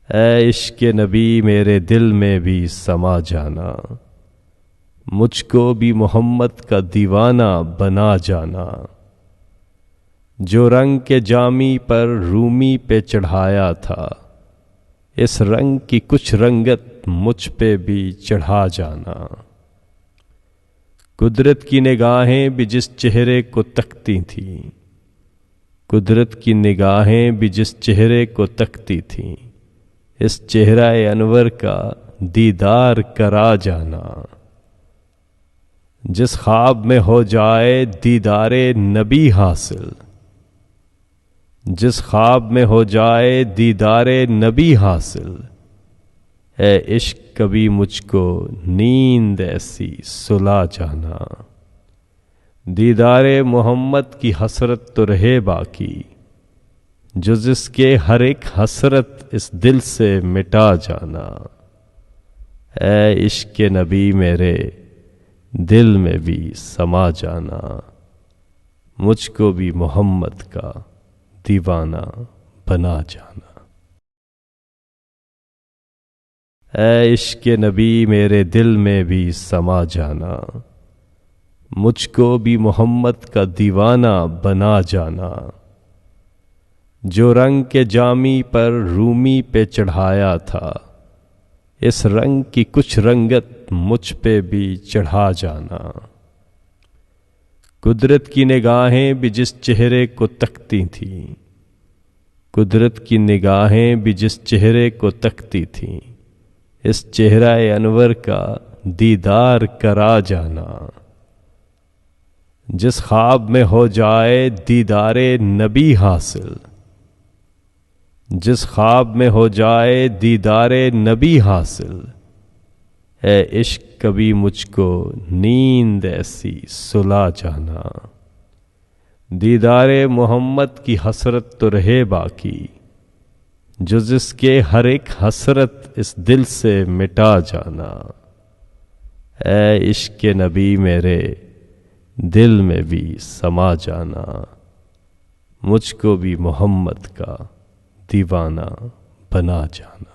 ऐ इश्क़ नबी मेरे दिल में भी समा जाना, मुझको भी मोहम्मद का दीवाना बना जाना। जो रंग के जामी पर रूमी पे चढ़ाया था, इस रंग की कुछ रंगत मुझ पे भी चढ़ा जाना। कुदरत की निगाहें भी जिस चेहरे को तकती थीं, कुदरत की निगाहें भी जिस चेहरे को तकती थीं, इस चेहरा अनवर का दीदार करा जाना। जिस ख्वाब में हो जाए दीदारे नबी हासिल, जिस ख्वाब में हो जाए दीदारे नबी हासिल, ऐ इश्क कभी मुझको नींद ऐसी सुला जाना। दीदारे मोहम्मद की हसरत तो रहे बाकी, जो जिसके हर एक हसरत इस दिल से मिटा जाना। ऐ इश्क़ नबी मेरे दिल में भी समा जाना, मुझको भी मोहम्मद का दीवाना बना जाना। ऐ इश्क़ नबी मेरे दिल में भी समा जाना, मुझको भी मोहम्मद का दीवाना बना जाना। जो रंग के जामी पर रूमी पे चढ़ाया था, इस रंग की कुछ रंगत मुझ पे भी चढ़ा जाना। कुदरत की निगाहें भी जिस चेहरे को तकती थीं, कुदरत की निगाहें भी जिस चेहरे को तकती थीं, इस चेहरा अनवर का दीदार करा जाना। जिस ख्वाब में हो जाए दीदारे नबी हासिल, जिस ख्वाब में हो जाए दीदारे नबी हासिल, ऐ इश्क़ कभी मुझको नींद ऐसी सुला जाना। दीदारे मोहम्मद की हसरत तो रहे बाकी, जो जिसके हर एक हसरत इस दिल से मिटा जाना। ऐ इश्क़ नबी मेरे दिल में भी समा जाना, मुझको भी मोहम्मद का दीवाना बना जाना।